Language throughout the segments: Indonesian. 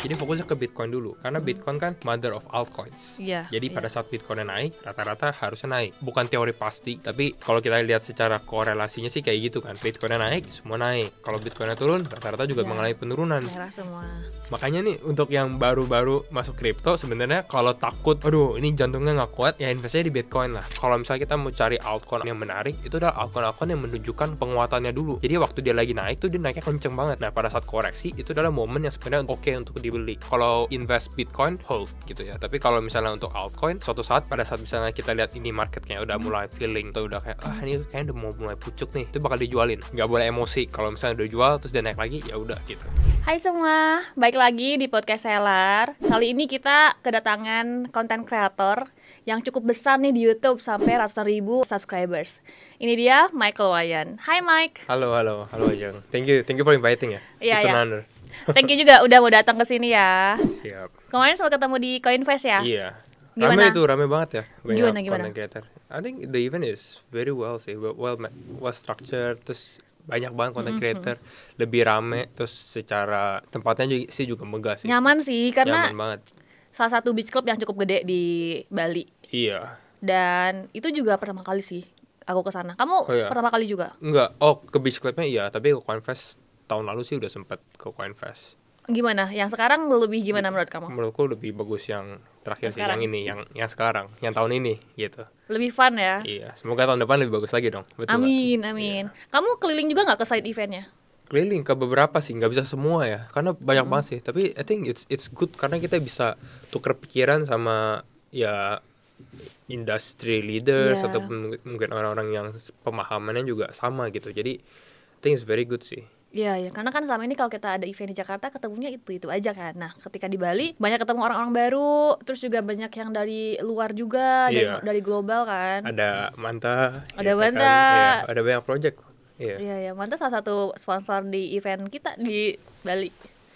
Jadi fokusnya ke Bitcoin dulu, karena Bitcoin kan mother of altcoins. Jadi pada saat Bitcoinnya naik, rata-rata harusnya naik. Bukan teori pasti, tapi kalau kita lihat secara korelasinya sih kayak gitu kan. Bitcoinnya naik, semua naik. Kalau Bitcoinnya turun, rata-rata juga mengalami penurunan. Merah semua. Makanya nih untuk yang baru-baru masuk kripto, sebenarnya kalau takut, aduh ini jantungnya nggak kuat, ya investnya di Bitcoin lah. Kalau misalnya kita mau cari altcoin yang menarik, itu adalah altcoin-altcoin yang menunjukkan penguatannya dulu. Jadi waktu dia lagi naik tuh dia naiknya kenceng banget. Nah pada saat koreksi itu adalah momen yang sebenarnya oke untuk dibeli. Kalau invest Bitcoin, hold gitu ya. Tapi kalau misalnya untuk altcoin, suatu saat pada saat misalnya kita lihat ini marketnya udah mulai feeling atau udah kayak ini kayaknya udah mau mulai pucuk nih, itu bakal dijualin. Nggak boleh emosi. Kalau misalnya udah jual terus dia naik lagi, ya udah gitu. Hai semua, balik lagi di podcast Seller. Kali ini kita kedatangan konten kreator yang cukup besar nih di YouTube sampai ratusan ribu subscribers. Ini dia Michael Wayan. Hai Mike. Halo Ajeng. Thank you for inviting ya. Iya, It's an honor. Thank you juga udah mau datang ke sini ya. Siap. Kemarin sempat ketemu di Coinvest ya? Iya. Gimana? Rame banget ya. Banyak Gimana? content creator. I think the event is very well sih, well structured, terus banyak banget content creator, lebih rame, terus secara tempatnya juga megah sih. Nyaman sih, karena Nyaman banget. salah satu beach club yang cukup gede di Bali. Iya. Dan itu juga pertama kali sih aku ke sana. Kamu pertama kali juga? Enggak. Ke beach clubnya iya, tapi ke Coinvest tahun lalu sih udah sempet ke Coinvest. Gimana? Yang sekarang lebih gimana menurut kamu? Menurutku lebih bagus yang terakhir sih, yang ini, yang sekarang, yang tahun ini gitu. Lebih fun ya? Iya, semoga tahun depan lebih bagus lagi dong. Betul. Amin. Iya. Kamu keliling juga nggak ke side eventnya? Keliling ke beberapa sih, nggak bisa semua ya, karena banyak banget sih. Tapi I think it's good karena kita bisa tuker pikiran sama ya industry leaders atau mungkin orang-orang yang pemahamannya juga sama gitu. Jadi I think it's very good sih. Iya, karena kan selama ini kalau kita ada event di Jakarta ketemunya itu aja kan. Nah, ketika di Bali banyak ketemu orang-orang baru, terus juga banyak yang dari luar juga, dari global kan. Ada Manta. Ada Manta. Kan? Ya, ada banyak project. Iya, Manta salah satu sponsor di event kita di Bali.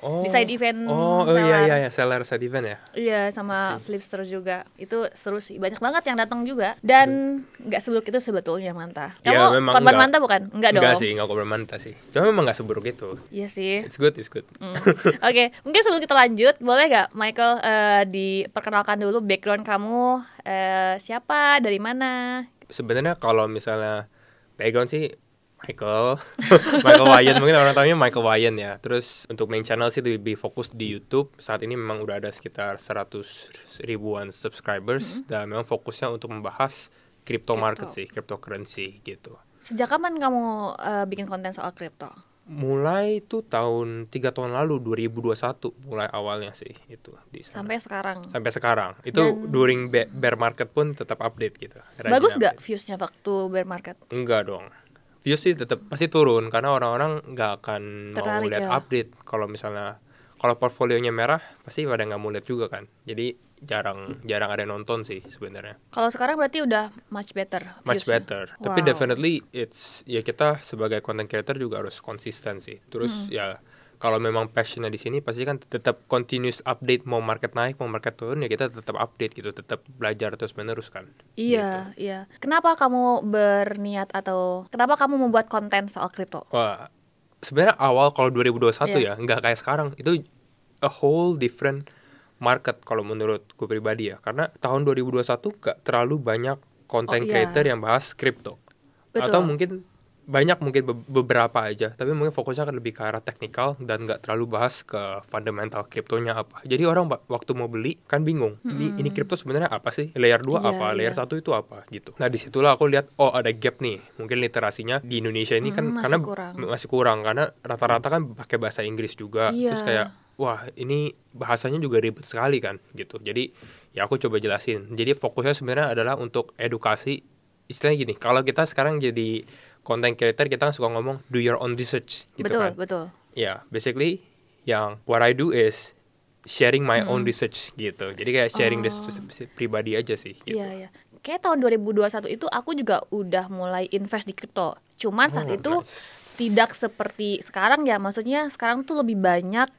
Di side event iya, Seller side event ya. Iya, sama Flipster juga. Itu seru sih, banyak banget yang datang juga. Dan nggak seburuk itu sebetulnya Manta. Kamu korban Manta bukan? Enggak dong. Enggak sih, nggak korban Manta sih. Cuma memang nggak seburuk itu. Iya sih. It's good. Oke, mungkin sebelum kita lanjut, boleh nggak Michael diperkenalkan dulu background kamu, siapa, dari mana? Sebenarnya kalau misalnya background sih Michael Wayan, mungkin orang tahunya Michael Wayan ya. Terus untuk main channel sih lebih fokus di YouTube. Saat ini memang udah ada sekitar 100 ribuan subscribers, dan memang fokusnya untuk membahas crypto market sih, cryptocurrency gitu. Sejak kapan kamu bikin konten soal crypto? Mulai tuh 3 tahun lalu, 2021 mulai awalnya sih itu di sana. Sampai sekarang. Itu during bear market pun tetap update gitu. Bagus gak viewsnya waktu bear market? Enggak dong. Views sih tetap pasti turun karena orang-orang nggak akan mau lihat update. Kalau misalnya portfolionya merah pasti pada nggak mau lihat juga kan. Jadi jarang ada yang nonton sih sebenarnya. Kalau sekarang berarti udah much better. Wow. Tapi definitely kita sebagai content creator juga harus konsisten sih. Terus kalau memang passionnya di sini pasti kan tetap continuous update, mau market naik mau market turun ya kita tetap update gitu, tetap belajar terus menerus kan. Iya. Kenapa kamu berniat atau kenapa kamu membuat konten soal kripto? Wah, sebenarnya awal kalau 2021 ya nggak kayak sekarang, itu a whole different market kalau menurutku pribadi ya, karena tahun 2021 gak terlalu banyak content creator yang bahas kripto. Atau mungkin beberapa aja, tapi mungkin fokusnya akan lebih ke arah teknikal dan nggak terlalu bahas ke fundamental kriptonya apa. Jadi orang waktu mau beli kan bingung, ini kripto sebenarnya apa sih, layer 2 apa, layer 1 itu apa gitu. Nah disitulah aku lihat ada gap nih, mungkin literasinya di Indonesia ini kan masih kurang karena rata-rata kan pakai bahasa Inggris juga. Terus kayak wah ini bahasanya juga ribet sekali kan gitu. Jadi ya aku coba jelasin. Jadi fokusnya sebenarnya adalah untuk edukasi. Istilahnya gini, kalau kita sekarang jadi content creator kita kan suka ngomong do your own research gitu kan. Betul. Ya, basically yang what I do is sharing my own research gitu. Jadi kayak sharing research pribadi aja sih gitu. Iya. Kayak tahun 2021 itu aku juga udah mulai invest di kripto. Cuman saat itu tidak seperti sekarang ya. Maksudnya sekarang tuh lebih banyak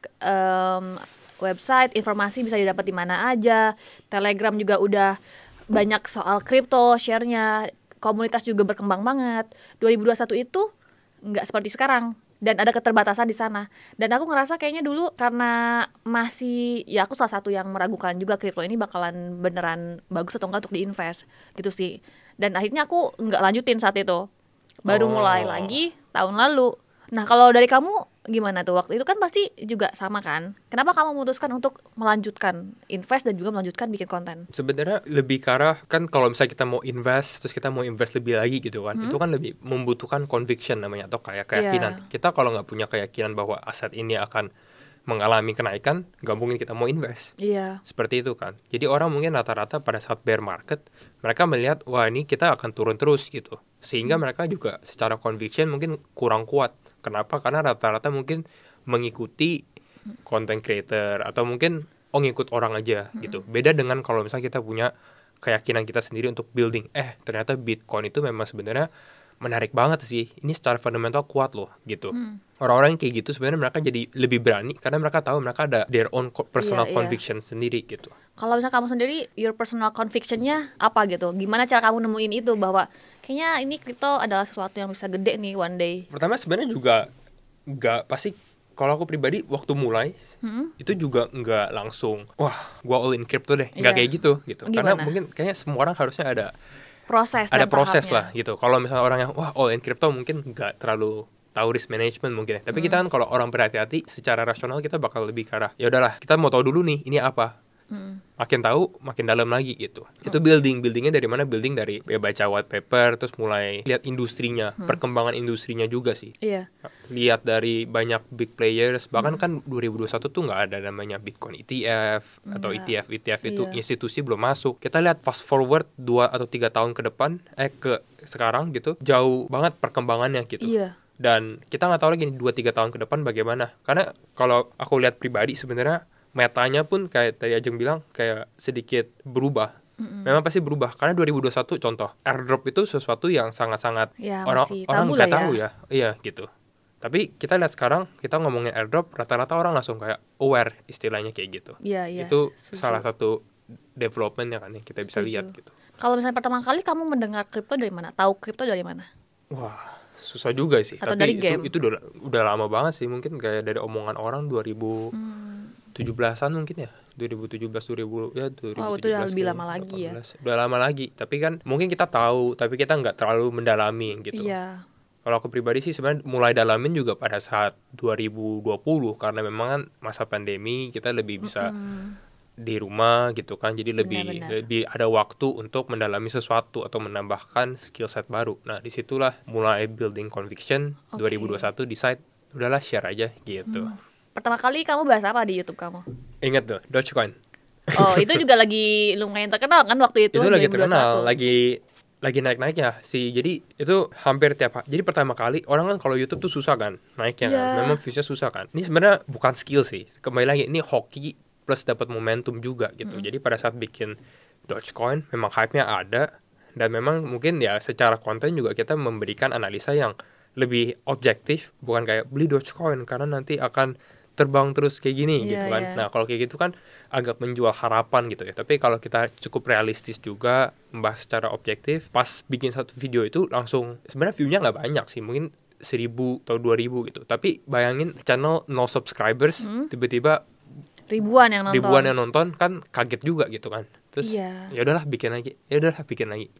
website, informasi bisa didapat di mana aja. Telegram juga udah banyak soal kripto, share-nya. Komunitas juga berkembang banget. 2021 itu nggak seperti sekarang. dan ada keterbatasan di sana. Dan aku ngerasa kayaknya dulu karena masih, ya aku salah satu yang meragukan juga kripto ini bakalan beneran bagus atau enggak untuk diinvest gitu sih. Dan akhirnya aku nggak lanjutin saat itu, baru mulai lagi tahun lalu. Nah kalau dari kamu gimana tuh, waktu itu kan pasti juga sama kan? Kenapa kamu memutuskan untuk melanjutkan invest dan juga melanjutkan bikin konten? Sebenarnya lebih ke arah, kan kalau misalnya kita mau invest, terus kita mau invest lebih lagi gitu kan, itu kan lebih membutuhkan conviction namanya, atau kayak keyakinan. Kita kalau nggak punya keyakinan bahwa aset ini akan mengalami kenaikan, nggak mungkin kita mau invest. Seperti itu kan. Jadi orang mungkin rata-rata pada saat bear market, mereka melihat, wah ini kita akan turun terus gitu. Sehingga mereka juga secara conviction mungkin kurang kuat. Kenapa? Karena rata-rata mungkin mengikuti content creator, atau mungkin ngikut orang aja gitu. Beda dengan kalau misalnya kita punya keyakinan kita sendiri untuk building. Ternyata Bitcoin itu memang sebenarnya menarik banget sih. Ini secara fundamental kuat loh gitu. Orang-orang yang kayak gitu sebenarnya mereka jadi lebih berani karena mereka tahu mereka ada their own personal conviction sendiri gitu. Kalau misalnya kamu sendiri, your personal conviction-nya apa gitu? Gimana cara kamu nemuin itu bahwa kayaknya ini kripto adalah sesuatu yang bisa gede nih one day? Pertama sebenarnya juga nggak pasti. Kalau aku pribadi waktu mulai itu juga nggak langsung wah gua all in crypto deh, nggak kayak gitu. Karena mungkin kayaknya semua orang harusnya ada proses lah gitu. Kalau misalnya orang yang wah all in crypto mungkin nggak terlalu tahu risk management mungkin ya. Tapi kita kan kalau orang berhati-hati secara rasional kita bakal lebih ke arah ya udahlah kita mau tahu dulu nih ini apa. Makin tahu makin dalam lagi gitu. Itu buildingnya dari mana? Building dari ya baca white paper, terus mulai lihat industrinya, perkembangan industrinya juga sih. Lihat dari banyak big players, bahkan kan 2021 tuh nggak ada namanya Bitcoin ETF atau ETF itu institusi belum masuk. Kita lihat fast forward 2 atau 3 tahun ke depan ke sekarang gitu, jauh banget perkembangannya gitu. Dan kita nggak tahu lagi 2-3 tahun ke depan bagaimana. Karena kalau aku lihat pribadi sebenarnya metanya pun kayak tadi Ajeng bilang kayak sedikit berubah. Memang pasti berubah karena 2021 contoh airdrop itu sesuatu yang sangat-sangat orang nggak tahu ya. Iya gitu. Tapi kita lihat sekarang kita ngomongin airdrop, rata-rata orang langsung kayak aware istilahnya kayak gitu. Itu salah satu development yang kita bisa lihat gitu. Kalau misalnya pertama kali kamu mendengar kripto dari mana? Tahu kripto dari mana? Wah susah juga sih. Atau tapi dari game? Itu udah lama banget sih, mungkin kayak dari omongan orang 2017-an mungkin ya. 2017 ya 2017. Oh, itu udah lebih lama lagi ya. Udah lama lagi, tapi kan mungkin kita tahu, tapi kita nggak terlalu mendalami gitu. Kalau aku pribadi sih sebenarnya mulai dalamin juga pada saat 2020 karena memang kan masa pandemi kita lebih bisa di rumah gitu kan, jadi lebih ada waktu untuk mendalami sesuatu atau menambahkan skill set baru. Nah disitulah mulai building conviction. 2021 decide udahlah share aja gitu. Pertama kali kamu bahas apa di YouTube kamu? Ingat tuh Dogecoin. Oh itu juga lagi lumayan terkenal kan waktu itu. Itu lagi terkenal, lagi naik-naiknya sih. Jadi itu hampir tiap hari. Jadi pertama kali orang kan kalau YouTube tuh susah kan naiknya kan. Memang viewsnya susah kan. Ini sebenarnya bukan skill sih. Kembali lagi ini hoki plus dapat momentum juga gitu. Jadi pada saat bikin Dogecoin memang hype-nya ada, dan memang mungkin ya secara konten juga kita memberikan analisa yang lebih objektif, bukan kayak beli Dogecoin karena nanti akan terbang terus kayak gini gitu kan. Nah kalau kayak gitu kan agak menjual harapan gitu ya. Tapi kalau kita cukup realistis juga membahas secara objektif, pas bikin satu video itu langsung sebenarnya view-nya nggak banyak sih, mungkin 1.000 atau 2.000 gitu. Tapi bayangin channel no subscribers, tiba-tiba ribuan yang nonton kan kaget juga gitu kan. Terus ya udahlah bikin lagi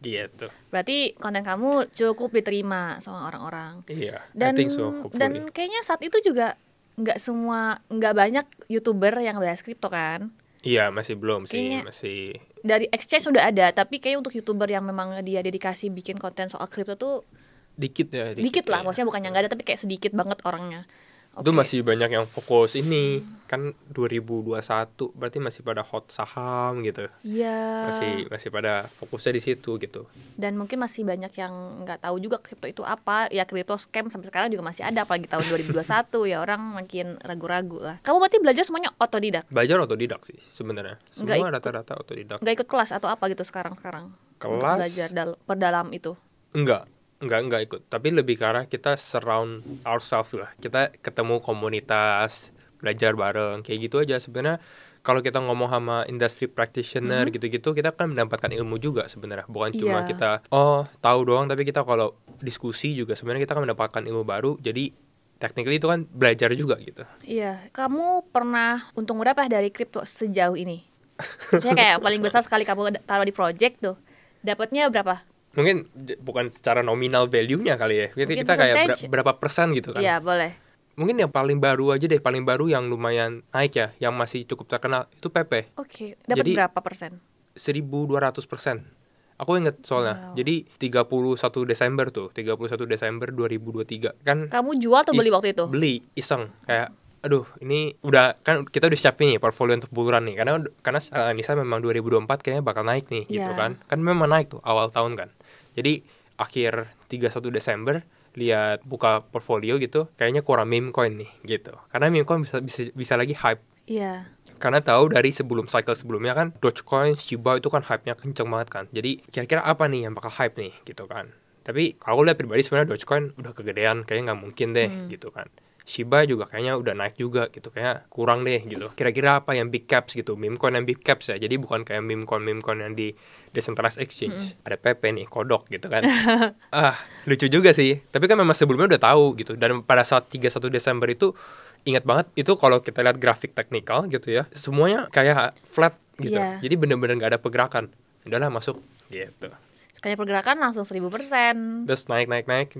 gitu. Berarti konten kamu cukup diterima sama orang-orang. I think so, hopefully. Dan kayaknya saat itu juga nggak banyak YouTuber yang bahas kripto kan? Iya, masih belum sih, kayaknya masih dari exchange sudah ada, tapi kayak untuk YouTuber yang memang dia dedikasi bikin konten soal kripto tuh dikit lah, maksudnya bukan yang nggak ada, tapi kayak sedikit banget orangnya. Itu masih banyak yang fokus ini kan 2021 berarti masih pada hot saham gitu. Masih pada fokusnya di situ gitu. Dan mungkin masih banyak yang nggak tahu juga kripto itu apa. Ya kripto scam sampai sekarang juga masih ada, apalagi tahun 2021 ya orang makin ragu-ragu lah. Kamu berarti belajar semuanya otodidak? Belajar otodidak sih sebenarnya. Semua rata-rata otodidak. Nggak ikut kelas atau apa gitu sekarang? Kelas? Untuk belajar perdalam itu? Enggak ikut, tapi lebih ke arah kita surround ourselves lah. Kita ketemu komunitas, belajar bareng, kayak gitu aja. Sebenarnya kalau kita ngomong sama industry practitioner gitu-gitu, kita kan mendapatkan ilmu juga sebenarnya. Bukan cuma kita tahu doang, tapi kita kalau diskusi juga sebenarnya kita kan mendapatkan ilmu baru. Jadi technically itu kan belajar juga gitu. Iya, kamu pernah untung berapa dari kripto sejauh ini? Maksudnya kayak paling besar sekali kamu taruh di project tuh, dapatnya berapa? Mungkin bukan secara nominal value-nya kali ya. Mungkin Kita kayak percentage. berapa persen gitu kan. Iya, boleh. Mungkin yang paling baru aja deh, paling baru yang lumayan naik ya, yang masih cukup terkenal itu PP. Oke, dapat Jadi, berapa persen? 1.200%. Aku inget soalnya. Wow. Jadi 31 Desember tuh, 31 Desember 2023 kan. Kamu jual atau beli waktu itu? Beli, iseng kayak aduh, ini udah kan kita udah siapin nih portfolio untuk bulan nih, karena Anissa memang 2024 kayaknya bakal naik nih gitu Yeah. kan memang naik tuh awal tahun kan. Jadi akhir 31 Desember lihat buka portfolio gitu, kayaknya kurang meme coin nih gitu, karena meme coin bisa lagi hype. Iya. Karena tahu dari cycle sebelumnya kan Dogecoin, Shiba itu kan hype-nya kenceng banget kan. Jadi kira-kira apa nih yang bakal hype nih gitu kan. Tapi kalau aku lihat pribadi sebenarnya Dogecoin udah kegedean, kayaknya nggak mungkin deh gitu kan. Shiba juga kayaknya udah naik juga gitu, kayak kurang deh gitu. Kira-kira apa yang big caps gitu, meme coin yang big caps ya. Jadi bukan kayak meme coin yang di decentralized exchange. Ada PP nih, kodok gitu kan. Lucu juga sih. Tapi kan memang sebelumnya udah tahu gitu. Dan pada saat 31 Desember itu ingat banget itu kalau kita lihat grafik teknikal gitu ya, semuanya kayak flat gitu. Iya. Jadi bener-bener nggak ada pergerakan. Udahlah masuk gitu. Sekali pergerakan langsung 1000%. Terus naik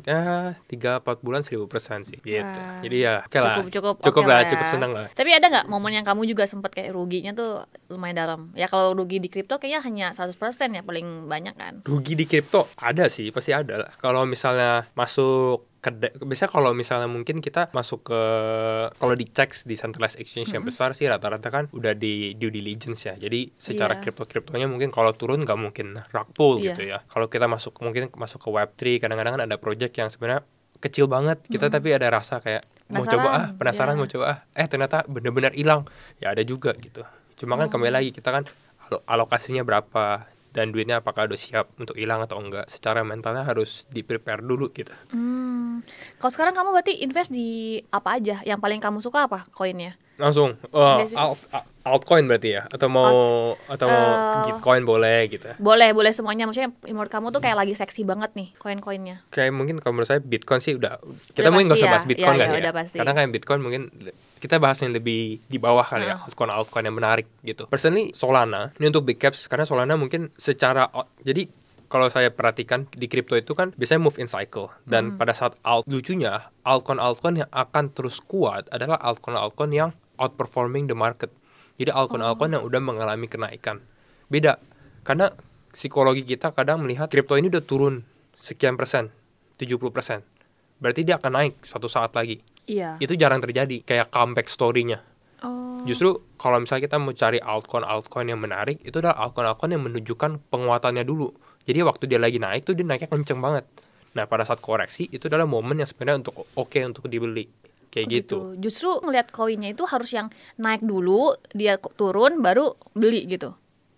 ya 3-4 bulan 1.000% sih gitu. Wah. Jadi ya oke lah. Cukup Cukup oke lah, ya. cukup senang lah. Tapi ada nggak momen yang kamu juga sempat kayak ruginya tuh lumayan dalam? Ya kalau rugi di kripto kayaknya hanya 100% ya paling banyak kan. Rugi di kripto ada sih, pasti ada lah. Kalau misalnya masuk biasanya kalau misalnya mungkin kita masuk ke, kalau dicek di centralized exchange yang besar sih rata-rata kan udah di due diligence ya. Jadi secara Iya. kriptonya mungkin kalau turun nggak mungkin rug pull Iya. gitu ya. Kalau kita mungkin masuk ke Web3, kadang-kadang kan ada project yang sebenarnya kecil banget kita, tapi ada rasa kayak mau coba penasaran Iya. mau coba ternyata benar-benar hilang. Ya ada juga gitu. Cuma kan kembali lagi kita kan alokasinya berapa dan duitnya apakah udah siap untuk hilang atau enggak. Secara mentalnya harus di-prepare dulu gitu. Kalau sekarang kamu berarti invest di apa aja? Yang paling kamu suka apa koinnya? Langsung Enggak sih. altcoin berarti ya, atau mau Bitcoin boleh gitu. Boleh semuanya. Maksudnya menurut kamu tuh kayak lagi seksi banget nih koin-koinnya. Kayak mungkin kalau menurut saya Bitcoin sih udah Udah kita mungkin nggak pasti usah ya. bahas Bitcoin Iya, kan iya, ya. udah pasti. Karena kayak Bitcoin mungkin kita bahas yang lebih di bawah kali ya, altcoin yang menarik gitu. Personally Solana ini untuk big caps, karena Solana mungkin secara jadi kalau saya perhatikan di kripto itu kan biasanya move in cycle, dan pada saat lucunya altcoin yang akan terus kuat adalah altcoin yang outperforming the market. Jadi altcoin yang udah mengalami kenaikan. Beda, karena psikologi kita kadang melihat kripto ini udah turun sekian persen, 70%. Berarti dia akan naik suatu saat lagi. Iya. Itu jarang terjadi, kayak comeback story-nya. Justru kalau misalnya kita mau cari altcoin yang menarik, itu adalah altcoin yang menunjukkan penguatannya dulu. Jadi waktu dia lagi naik tuh dia naiknya kenceng banget. Nah pada saat koreksi itu adalah momen yang sebenarnya untuk dibeli. Kayak gitu. Justru ngelihat koinnya itu harus yang naik dulu, dia turun baru beli gitu.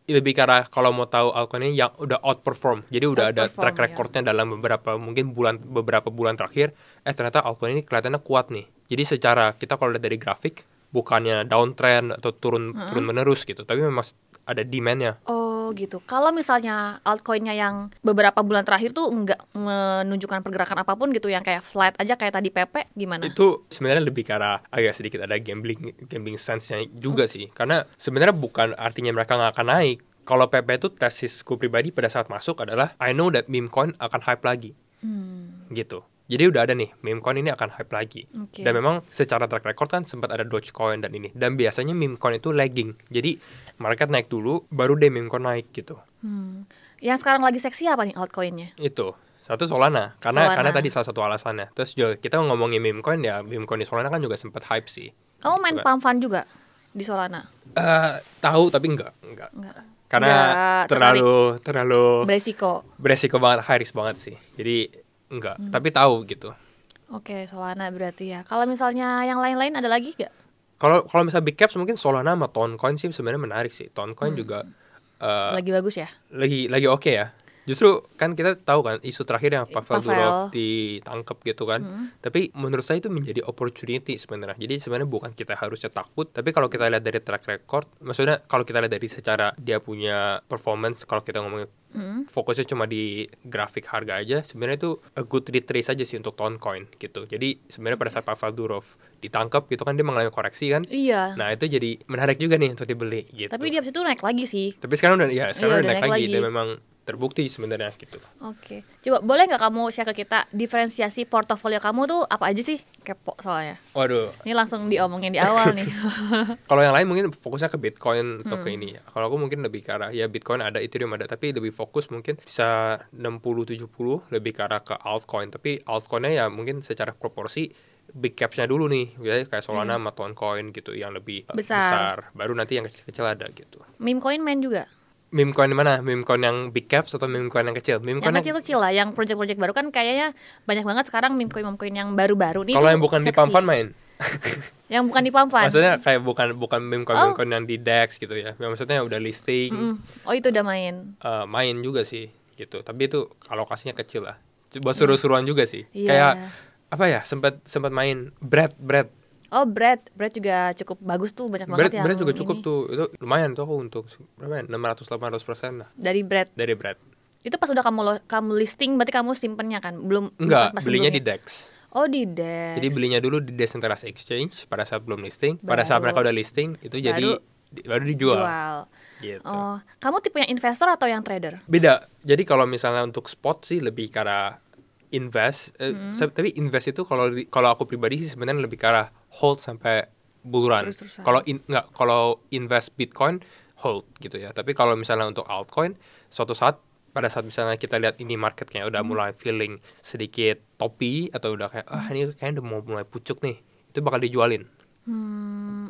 Lebih karena kalau mau tahu altcoin ini yang udah outperform. Jadi udah ada Outperform, track recordnya dalam beberapa bulan terakhir. Ternyata altcoin ini kelihatannya kuat nih. Jadi secara kita kalau lihat dari grafik, bukannya downtrend atau turun menerus gitu, tapi memang ada demand-nya. Oh gitu. Kalau misalnya altcoinnya yang beberapa bulan terakhir tuh nggak menunjukkan pergerakan apapun gitu, yang kayak flat aja kayak tadi PP, gimana? Itu sebenarnya lebih karena agak sedikit ada gambling sense-nya juga sih. Karena sebenarnya bukan artinya mereka nggak akan naik. Kalau PP itu tesisku pribadi pada saat masuk adalah I know that meme coin akan hype lagi. Gitu. Jadi udah ada nih, meme coin ini akan hype lagi. Okay. Dan memang secara track record kan sempat ada Dogecoin dan ini. Dan biasanya meme coin itu lagging. Jadi market naik dulu, baru deh meme coin naik gitu. Yang sekarang lagi seksi apa nih altcoinnya? Itu. Satu Solana. Karena tadi salah satu alasannya. Terus juga kita ngomongin meme coin ya, meme coin di Solana kan juga sempat hype sih. Kamu main pump fund juga di Solana? Tahu tapi enggak. Karena Enggak terlalu beresiko banget, high risk banget sih. Jadi enggak, tapi tahu gitu. Oke, Solana berarti ya. Kalau misalnya yang lain-lain ada lagi nggak? Kalau misalnya big caps mungkin Solana sama Toncoin sih sebenarnya menarik sih. Toncoin juga Lagi bagus ya? lagi oke ya. Justru kan kita taw kan isu terakhir yang Pavel Durov ditangkap gitu kan. Tapi menurut saya itu menjadi opportunity sebenarnya. Jadi sebenarnya bukan kita harusnya takut, tapi kalau kita lihat dari track record, maksudnya kalau kita lihat dari secara dia punya performance, kalau kita ngomongin fokusnya cuma di grafik harga aja, sebenarnya itu a good retrace aja sih untuk Toncoin gitu. Jadi sebenarnya pada saat Pavel Durov ditangkap gitu kan, dia mengalami koreksi kan. Iya. Nah itu jadi menarik juga nih untuk dibeli gitu. Tapi dia habis itu naik lagi sih. Tapi sekarang udah Iya, udah naik lagi dan memang terbukti sebenarnya gitu. Oke. Coba boleh nggak kamu share ke kita diferensiasi portofolio kamu tuh apa aja sih? Kepo soalnya. Waduh. Ini langsung diomongin di awal nih. Kalau yang lain mungkin fokusnya ke Bitcoin atau ke ini ya. Kalau aku mungkin lebih ke arah ya Bitcoin ada, Ethereum ada, tapi lebih fokus mungkin bisa 60-70 lebih ke arah ke altcoin. Tapi altcoinnya ya mungkin secara proporsi big capsnya dulu nih, ya kayak Solana sama Toncoin gitu yang lebih besar. Baru nanti yang kecil-kecil ada gitu. Meme coin main juga? Meme coin mana? Meme coin yang big caps atau meme coin yang kecil? Meme yang kecil-kecil lah, yang project-project baru kan kayaknya banyak banget sekarang meme coin yang baru-baru nih. Kalau yang bukan di Pump Fund main? Yang bukan di Pump Fund? Maksudnya kayak bukan meme coin yang di DEX gitu ya. Yang maksudnya udah listing. Oh itu udah main? Main juga sih gitu. Tapi itu alokasinya kecil lah. Buat seru-seruan juga sih. Yeah. Kayak apa ya? Sempat main Bread. Oh Bread juga cukup bagus tuh, banyak banget yang Bread juga cukup ini. tuh, itu lumayan tuh aku untuk berapa ya, 600-800% lah. Dari Bread? Dari Bread. Itu pas udah kamu listing, berarti kamu simpennya kan? Enggak, pas belinya sebelumnya. di DEX. Oh di DEX. Jadi belinya dulu di Decentralized Exchange pada saat belum listing. Pada saat mereka udah listing, itu jadi baru dijual. Gitu. Oh, kamu tipe yang investor atau yang trader? Beda. Jadi kalau misalnya untuk spot sih lebih ke arah invest. Tapi invest itu kalau aku pribadi sih sebenarnya lebih ke arah hold sampai buluran. Kalau invest Bitcoin hold gitu ya. Tapi kalau misalnya untuk altcoin, suatu saat pada saat misalnya kita lihat ini marketnya udah mulai feeling sedikit topi atau udah kayak ini kayaknya udah mau mulai pucuk nih, itu bakal dijualin.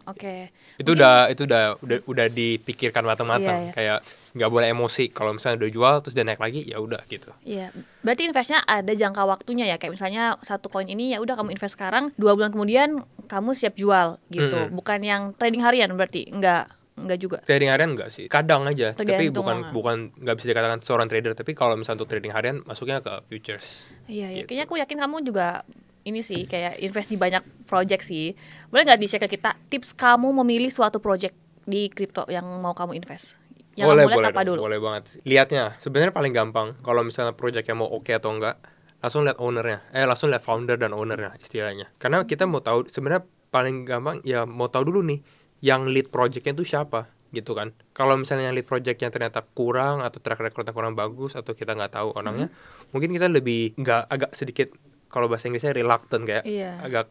Oke. Itu udah dipikirkan matang-matang. Iya. Kayak nggak boleh emosi. Kalau misalnya udah jual terus dia naik lagi, ya udah gitu. Iya. Berarti investnya ada jangka waktunya ya. Kayak misalnya satu koin ini ya udah kamu invest sekarang, 2 bulan kemudian kamu siap jual gitu. Bukan yang trading harian berarti? Enggak juga. Trading harian enggak sih. Kadang aja. Tapi bukan nggak bisa dikatakan seorang trader. Tapi kalau misalnya untuk trading harian masuknya ke futures. Iya. Kayaknya aku yakin kamu juga ini sih kayak invest di banyak project sih. Boleh nggak di-share ke kita tips kamu memilih suatu project di kripto yang mau kamu invest? Yang kamu lihat apa dulu? Boleh banget. Lihatnya sebenarnya paling gampang. Kalau misalnya project yang mau oke atau enggak, langsung lihat ownernya. Langsung lihat founder dan ownernya istilahnya. Karena kita mau tahu sebenarnya paling gampang ya mau tahu dulu nih yang lead projectnya itu siapa gitu kan. Kalau misalnya yang lead projectnya ternyata kurang atau track recordnya kurang bagus atau kita nggak tahu orangnya, mungkin kita lebih agak sedikit, kalau bahasa Inggrisnya reluctant kayak agak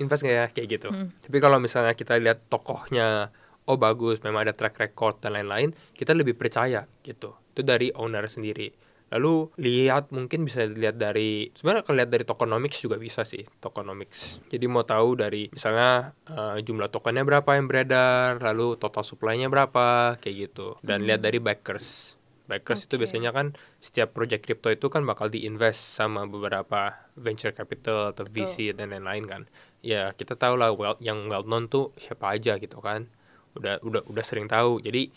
invest nggak ya kayak gitu. Tapi kalau misalnya kita lihat tokohnya bagus, memang ada track record dan lain-lain, kita lebih percaya gitu. Itu dari owner sendiri. Lalu mungkin bisa dilihat dari, sebenarnya kalau lihat dari tokenomics juga bisa sih, tokenomics. Jadi mau tahu dari misalnya jumlah tokennya berapa yang beredar, lalu total supply-nya berapa kayak gitu. Dan lihat dari backers itu biasanya kan setiap project crypto itu kan bakal diinvest sama beberapa venture capital atau VC dan lain-lain kan. Ya kita tahu lah yang well known tuh siapa aja gitu kan. Udah sering tahu. Jadi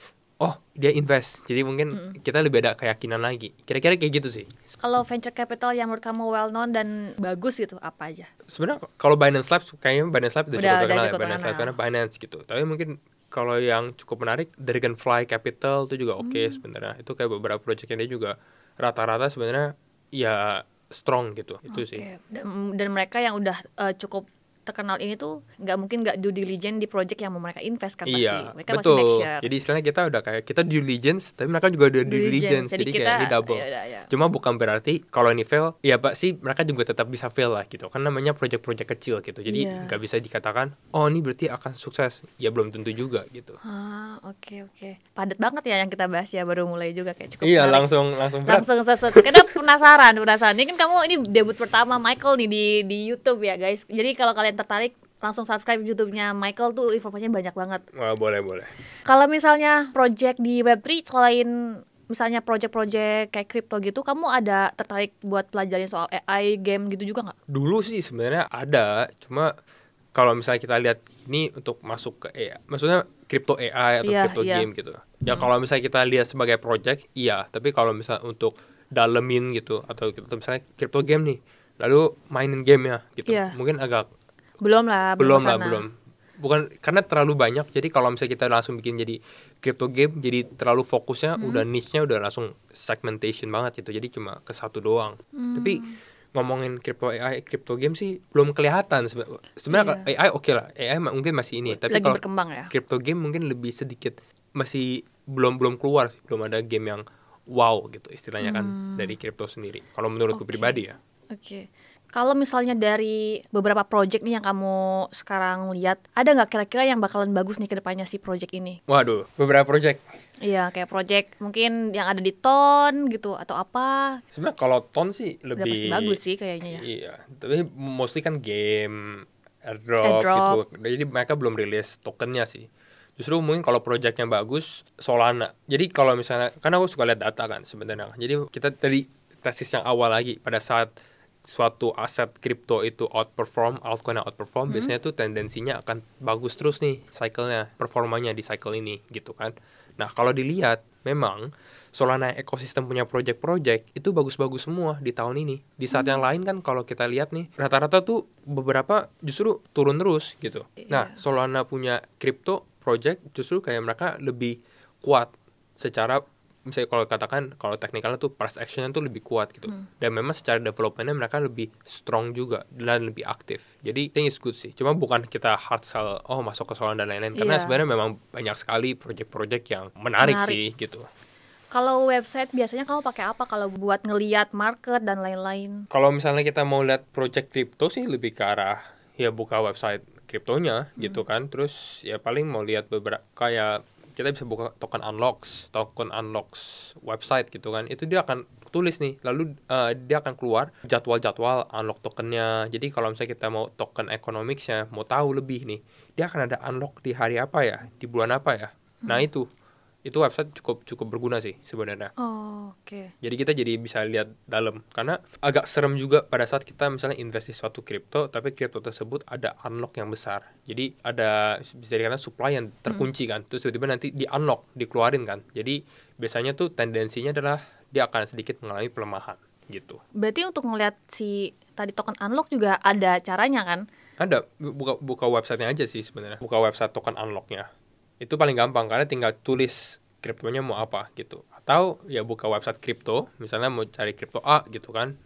dia invest. Jadi mungkin kita lebih ada keyakinan lagi. Kira-kira kayak gitu sih. Kalau venture capital yang menurut kamu well known dan bagus gitu apa aja? Sebenarnya kalau Binance Labs kayaknya Binance Labs udah cukup terkenal ya. Binance Labs karena Binance gitu. Tapi mungkin kalau yang cukup menarik, Dragonfly Capital itu juga oke sebenarnya. Itu kayak beberapa projectnya dia juga rata-rata sebenarnya ya strong gitu. Itu sih. Dan mereka yang udah cukup terkenal ini tuh nggak due diligence di project yang mau mereka invest kan pasti. Mereka betul. Masih make sure. Jadi istilahnya kita udah kayak kita due diligence, tapi mereka juga udah due diligence. Jadi kayak ini double. Ya. Cuma bukan berarti kalau ini fail, ya Pak sih mereka juga tetap bisa fail lah gitu. Kan namanya project-project kecil gitu. Jadi nggak bisa dikatakan, ini berarti akan sukses. Ya belum tentu juga gitu. Oke. Padat banget ya yang kita bahas ya, baru mulai juga kayak cukup. Iya, menarik. langsung seset. Karena penasaran. Ini kan kamu ini debut pertama Michael nih di YouTube ya guys. Jadi kalau kalian tertarik langsung subscribe YouTube-nya Michael tuh, informasinya banyak banget. Wah, boleh. Kalau misalnya project di Web3 selain misalnya project-project kayak kripto gitu, kamu ada tertarik buat pelajarin soal AI, game gitu juga nggak? Dulu sih sebenarnya ada, cuma kalau misalnya kita lihat ini untuk masuk ke AI, maksudnya crypto AI atau crypto game gitu. Ya kalau misalnya kita lihat sebagai project, iya. Tapi kalau misalnya untuk dalemin gitu, atau misalnya crypto game nih, lalu mainin game ya gitu, mungkin agak belum. bukan karena terlalu banyak. Jadi kalau misalnya kita langsung bikin jadi crypto game, jadi terlalu fokusnya udah niche-nya udah langsung segmentation banget gitu. Jadi cuma ke satu doang. Tapi ngomongin crypto game sih belum kelihatan sebenarnya. AI oke lah, AI mungkin masih ini. Tapi lagi kalau berkembang ya. crypto game mungkin lebih sedikit, masih belum keluar sih. Belum ada game yang wow gitu istilahnya kan dari crypto sendiri. Kalau menurutku pribadi ya. Oke. Kalau misalnya dari beberapa project nih yang kamu sekarang lihat, ada nggak kira-kira yang bakalan bagus nih ke depannya si project ini? Waduh, beberapa project. Iya, kayak project mungkin yang ada di Ton gitu atau apa. Sebenarnya kalau Ton sih Udah lebih pasti bagus sih kayaknya ya. Iya, tapi mostly kan game, airdrop gitu. Jadi mereka belum rilis tokennya sih. Justru mungkin kalau projectnya bagus, Solana. Jadi kalau misalnya, karena aku suka lihat data kan sebenarnya. Jadi kita tadi tesis yang awal lagi, pada saat suatu aset kripto itu altcoin yang outperform, biasanya tuh tendensinya akan bagus terus nih cycle-nya, performanya di cycle ini gitu kan. Nah kalau dilihat memang Solana ekosistem punya project-project itu bagus-bagus semua di tahun ini. Di saat yang lain kan kalau kita lihat nih rata-rata tuh beberapa justru turun terus gitu. Nah Solana punya crypto project justru kayak mereka lebih kuat secara, misalnya kalau katakan kalau teknikalnya tuh price actionnya tuh lebih kuat gitu. Dan memang secara developmentnya mereka lebih strong juga dan lebih aktif. Jadi I think it's good sih. Cuma bukan kita hard sell masuk ke Solana dan lain-lain. Karena sebenarnya memang banyak sekali project-project yang menarik sih gitu. Kalau website biasanya kamu pakai apa kalau buat ngelihat market dan lain-lain? Kalau misalnya kita mau lihat project crypto sih lebih ke arah ya buka website kriptonya gitu kan. Terus ya paling mau lihat beberapa kayak kita bisa buka token unlocks website gitu kan. Itu dia akan tulis nih, lalu dia akan keluar jadwal-jadwal unlock tokennya. Jadi kalau misalnya kita mau token economicsnya, mau tahu lebih nih, dia akan ada unlock di hari apa ya, di bulan apa ya. Nah itu website cukup berguna sih sebenarnya. Oke. Jadi kita jadi bisa lihat dalam, karena agak serem juga pada saat kita misalnya invest di suatu kripto, tapi kripto tersebut ada unlock yang besar. Jadi ada bisa dikatakan supply yang terkunci kan, terus tiba-tiba nanti di unlock, dikeluarin kan. Jadi biasanya tuh tendensinya adalah dia akan sedikit mengalami pelemahan gitu. Berarti untuk ngelihat si tadi token unlock juga ada caranya kan? Ada, buka websitenya aja sih sebenarnya. Buka website token unlocknya. Itu paling gampang karena tinggal tulis kriptonya mau apa gitu. Atau ya buka website kripto, misalnya mau cari kripto A gitu kan.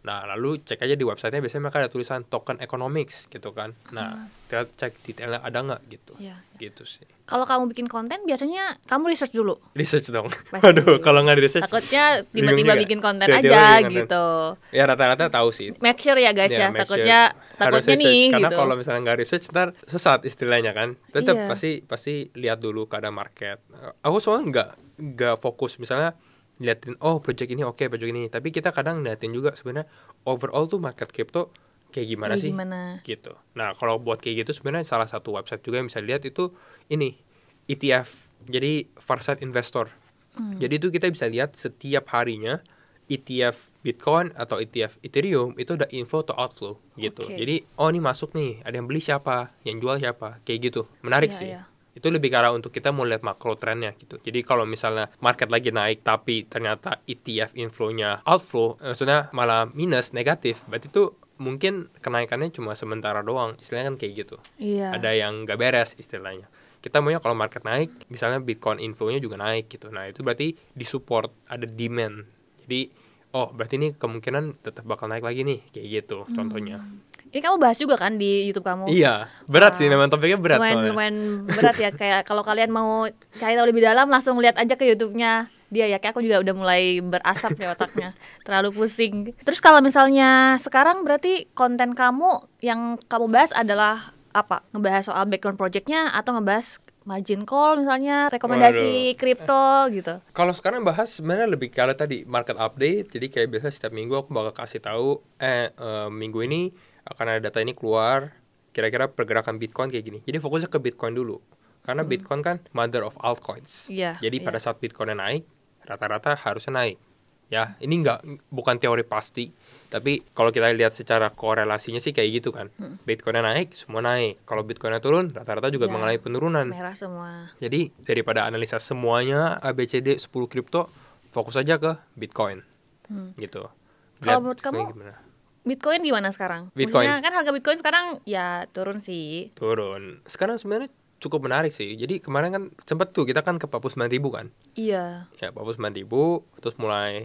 Nah, lalu cek aja di websitenya, biasanya mereka ada tulisan token economics gitu kan. Nah, kita cek detailnya ada nggak gitu. Gitu sih. Kalau kamu bikin konten biasanya kamu research dulu. Research dong. Pasti. Waduh, kalau nggak di research takutnya tiba-tiba bikin konten tiba-tiba aja bikin gitu. Ya rata-rata tahu sih. Make sure ya guys ya, takutnya nih karena gitu. kalau misalnya nggak research ntar sesat istilahnya kan. Tetap pasti lihat dulu keadaan market. Aku soalnya nggak fokus misalnya liatin project ini project ini, tapi kita kadang liatin juga sebenarnya overall tuh market crypto kayak gimana sih gitu. Nah kalau buat kayak gitu sebenarnya salah satu website juga yang bisa lihat itu ini ETF, jadi Farsight Investor. Jadi itu kita bisa lihat setiap harinya ETF Bitcoin atau ETF Ethereum itu ada info atau outflow gitu. Jadi ini masuk nih, ada yang beli siapa, yang jual siapa, kayak gitu. Menarik sih. Itu lebih ke arah untuk kita mau lihat makro trennya gitu. Jadi kalau misalnya market lagi naik tapi ternyata ETF inflow-nya outflow, maksudnya malah minus, negatif, berarti itu mungkin kenaikannya cuma sementara doang. Istilahnya kan kayak gitu. Ada yang nggak beres istilahnya. Kita maunya kalau market naik, misalnya Bitcoin inflow-nya juga naik gitu. Nah itu berarti disupport, ada demand. Jadi berarti ini kemungkinan tetap bakal naik lagi nih, kayak gitu contohnya. Ini kamu bahas juga kan di YouTube kamu? Iya, berat sih, memang topiknya berat soalnya. Lumayan berat ya, kayak kalau kalian mau cari tahu lebih dalam langsung lihat aja ke YouTube-nya dia ya. Kayak aku juga udah mulai berasap ya otaknya, terlalu pusing. Terus kalau misalnya sekarang berarti konten kamu yang kamu bahas adalah apa? Ngebahas soal background project-nya atau ngebahas margin call misalnya, rekomendasi kripto gitu. Kalau sekarang bahas sebenarnya lebih kalau tadi market update. Jadi kayak biasa setiap minggu aku bakal kasih tahu minggu ini akan ada data ini keluar, kira-kira pergerakan Bitcoin kayak gini. Jadi fokusnya ke Bitcoin dulu. Karena Bitcoin kan mother of altcoins. Jadi pada saat Bitcoinnya naik, rata-rata harusnya naik. Ya, ini bukan teori pasti, tapi kalau kita lihat secara korelasinya sih kayak gitu kan. Bitcoinnya naik, semua naik. Kalau Bitcoinnya turun, rata-rata juga mengalami penurunan. Merah semua. Jadi daripada analisa semuanya ABCD 10 kripto, fokus aja ke Bitcoin. Gitu. Kalau menurut kamu, Bitcoin gimana sekarang? Bitcoin. Maksudnya kan harga Bitcoin sekarang ya turun sih. Turun. Sekarang sebenarnya cukup menarik sih. Jadi kemarin kan sempet tuh kita kan ke 49.000 kan. Iya. Ya 49.000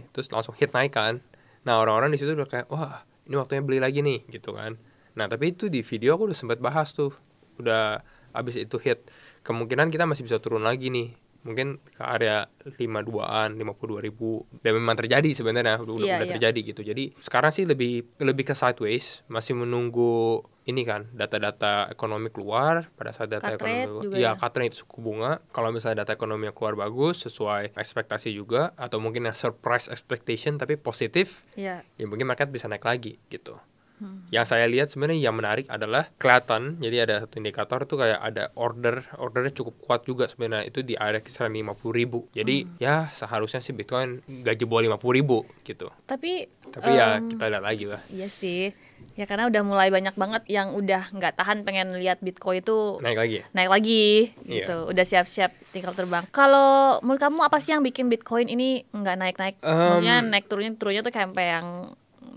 terus langsung hit naik kan. Nah orang-orang di situ udah kayak wah ini waktunya beli lagi nih gitu kan. Nah tapi itu di video aku udah sempet bahas tuh. Udah abis itu hit kemungkinan kita masih bisa turun lagi nih. Mungkin ke area 52-an, 52.000. Dan memang terjadi sebenarnya udah terjadi gitu. Jadi sekarang sih lebih ke sideways, masih menunggu ini kan data-data ekonomi keluar. Pada saat data ekonomi keluar, cut rate suku bunga. Kalau misalnya data ekonomi yang keluar bagus sesuai ekspektasi juga, atau mungkin yang surprise expectation tapi positif, ya mungkin market bisa naik lagi gitu. Yang saya lihat sebenarnya yang menarik adalah kelihatan, jadi ada satu indikator tuh kayak ada ordernya cukup kuat juga sebenarnya, itu di area kisaran 50.000. Jadi ya seharusnya sih Bitcoin gak jebol 50.000 gitu. Tapi ya kita lihat lagi lah. Iya sih. Ya karena udah mulai banyak banget yang udah nggak tahan pengen lihat Bitcoin itu naik lagi gitu. Udah siap-siap tinggal terbang. Kalau menurut kamu apa sih yang bikin Bitcoin ini nggak naik-naik? Maksudnya naik turunnya tuh kayak sampai yang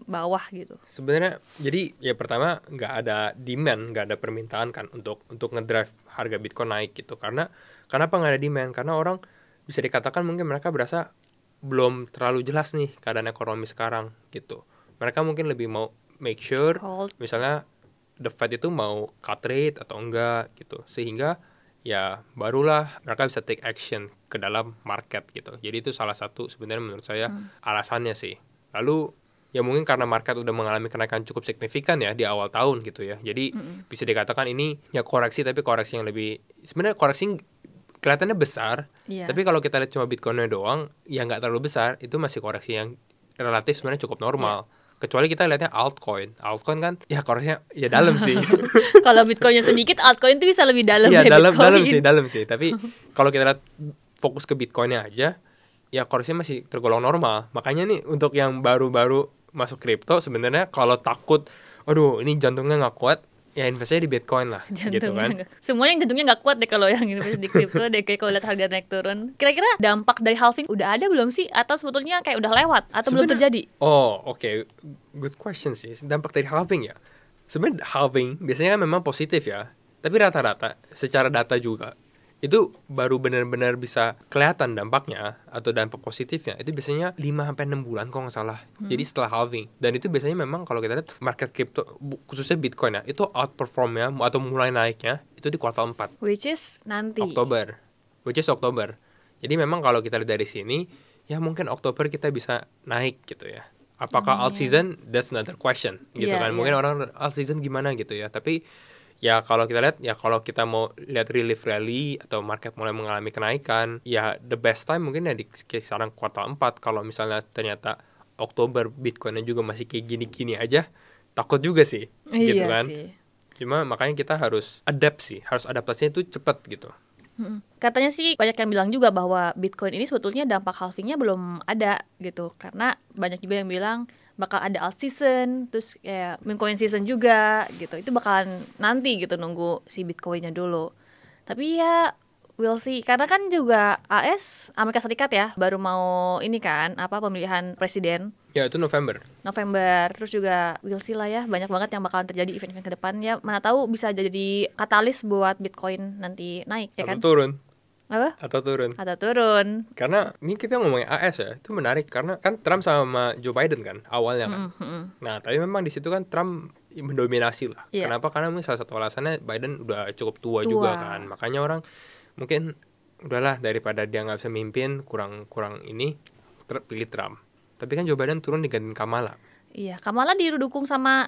bawah gitu. Sebenarnya jadi ya pertama nggak ada demand, nggak ada permintaan kan untuk ngedrive harga Bitcoin naik gitu. Kenapa nggak ada demand? Karena orang bisa dikatakan mungkin mereka berasa belum terlalu jelas nih keadaan ekonomi sekarang gitu. Mereka mungkin lebih mau make sure misalnya the Fed itu mau cut rate atau enggak gitu. Sehingga ya barulah mereka bisa take action ke dalam market gitu. Jadi itu salah satu sebenarnya menurut saya alasannya sih. Lalu ya mungkin karena market udah mengalami kenaikan cukup signifikan ya di awal tahun gitu ya. Jadi bisa dikatakan ini ya koreksi, tapi koreksi yang lebih sebenarnya koreksi kelihatannya besar. Tapi kalau kita lihat cuma Bitcoinnya doang ya nggak terlalu besar, itu masih koreksi yang relatif sebenarnya cukup normal. Kecuali kita lihatnya altcoin kan ya koreksinya ya dalam sih. Kalau Bitcoinnya sedikit, altcoin itu bisa lebih dalam dari Bitcoin. Dalam sih. Tapi kalau kita lihat fokus ke Bitcoinnya aja, ya koreksinya masih tergolong normal. Makanya nih untuk yang baru-baru masuk kripto sebenarnya kalau takut, aduh ini jantungnya nggak kuat, ya investasinya di Bitcoin lah. Gitu kan. Semuanya yang jantungnya nggak kuat deh kalau yang investasi di kripto deh, kayak kalau lihat harga naik turun. Kira-kira dampak dari halving udah ada belum sih? Atau sebetulnya kayak udah lewat atau belum terjadi? Oke. Good question sih. Dampak dari halving ya. Sebenarnya halving biasanya kan memang positif ya. Tapi rata-rata secara data juga itu baru benar-benar bisa kelihatan dampaknya atau dampak positifnya itu biasanya 5-6 bulan kalau nggak salah. Jadi setelah halving. Dan itu biasanya memang kalau kita lihat market crypto khususnya Bitcoin ya, itu outperformnya atau mulai naiknya itu di kuartal 4. Which is nanti Oktober. Jadi memang kalau kita lihat dari sini ya mungkin Oktober kita bisa naik gitu ya. Apakah alt season? That's another question gitu kan. Mungkin orang alt season gimana gitu ya. Tapi ya kalau kita lihat, ya kalau kita mau lihat relief rally atau market mulai mengalami kenaikan, ya the best time mungkin ya di kisaran kuartal 4. Kalau misalnya ternyata Oktober Bitcoinnya juga masih kayak gini-gini aja, takut juga sih, gitu kan. Sih. Cuma makanya kita harus adapt sih, harus adaptasinya itu cepat gitu. Katanya sih banyak yang bilang juga bahwa Bitcoin ini sebetulnya dampak halvingnya belum ada gitu. Karena banyak juga yang bilang bakal ada alt season, terus kayak meme coin season juga gitu. Itu bakalan nanti gitu, nunggu si Bitcoinnya dulu. Tapi ya we'll see. Karena kan juga Amerika Serikat ya baru mau ini kan pemilihan presiden. Ya itu November. Terus juga we'll see lah ya. Banyak banget yang bakalan terjadi event-event ke depan ya. Mana tahu bisa jadi katalis buat Bitcoin nanti naik ya kan? Atau turun. Karena ini kita ngomongin AS ya, itu menarik karena kan Trump sama Joe Biden kan awalnya kan. Nah, tapi memang di situ kan Trump mendominasi lah. Kenapa? Karena mungkin salah satu alasannya Biden udah cukup tua juga kan. Makanya orang mungkin udahlah daripada dia nggak bisa mimpin, kurang ini pilih Trump. Tapi kan Joe Biden turun digantiin Kamala. Iya, Kamala didukung sama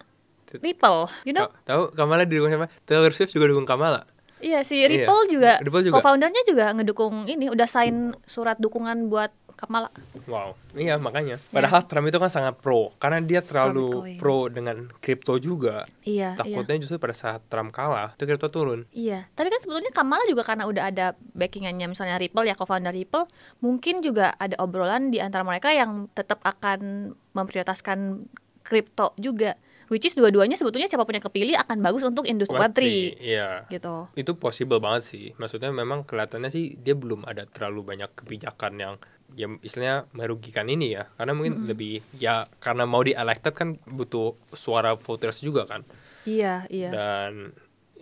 Ripple, you know? Tahu Kamala didukung sama Taylor Swift juga dukung Kamala. Iya, si Ripple juga. Co-foundernya juga ngedukung ini, udah sign surat dukungan buat Kamala. Wow, iya makanya. Padahal Trump itu kan sangat pro, karena dia terlalu pro dengan kripto juga. Iya. Takutnya justru pada saat Trump kalah, itu kripto turun. Iya, tapi kan sebetulnya Kamala juga karena udah ada backingannya, misalnya Ripple ya, co-founder Ripple, mungkin juga ada obrolan di antara mereka yang tetap akan memprioritaskan kripto juga. Which is dua-duanya sebetulnya siapapun yang kepilih akan bagus untuk industri Web3. Iya. Gitu. Itu possible banget sih. Maksudnya memang kelihatannya sih dia belum ada terlalu banyak kebijakan yang ya istilahnya merugikan ini ya, karena mungkin lebih ya karena mau di-elected kan butuh suara voters juga kan. Iya. Dan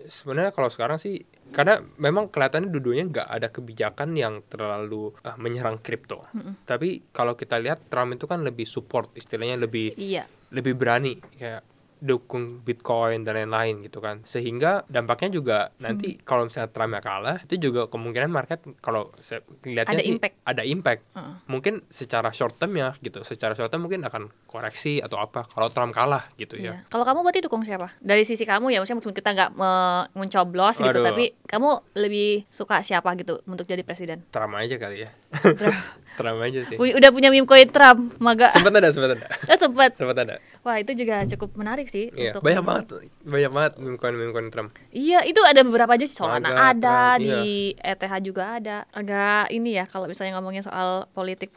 sebenarnya kalau sekarang sih karena memang kelihatannya dua-duanya nggak ada kebijakan yang terlalu menyerang kripto. Tapi kalau kita lihat Trump itu kan lebih support, istilahnya lebih berani kayak dukung Bitcoin dan lain-lain gitu kan. Sehingga dampaknya juga nanti kalau misalnya Trumpnya kalah, itu juga kemungkinan market kalau saya lihatnya ada impact. Mungkin secara short term ya gitu. Secara short term mungkin akan koreksi atau apa kalau Trump kalah gitu ya. Kalau kamu berarti dukung siapa? Dari sisi kamu ya, maksudnya mungkin kita nggak mencoblos gitu, tapi kamu lebih suka siapa gitu untuk jadi presiden? Trump aja kali ya. Trump aja sih. Udah punya meme coin Trump, maga. Sempat ada. Sempat ada. Wah, itu juga cukup menarik sih. Iya, banyak banget meme coin Trump. Iya, itu ada beberapa aja, Solana ada, Trump, di ETH juga ada. Agak ini ya kalau misalnya ngomongin soal politik.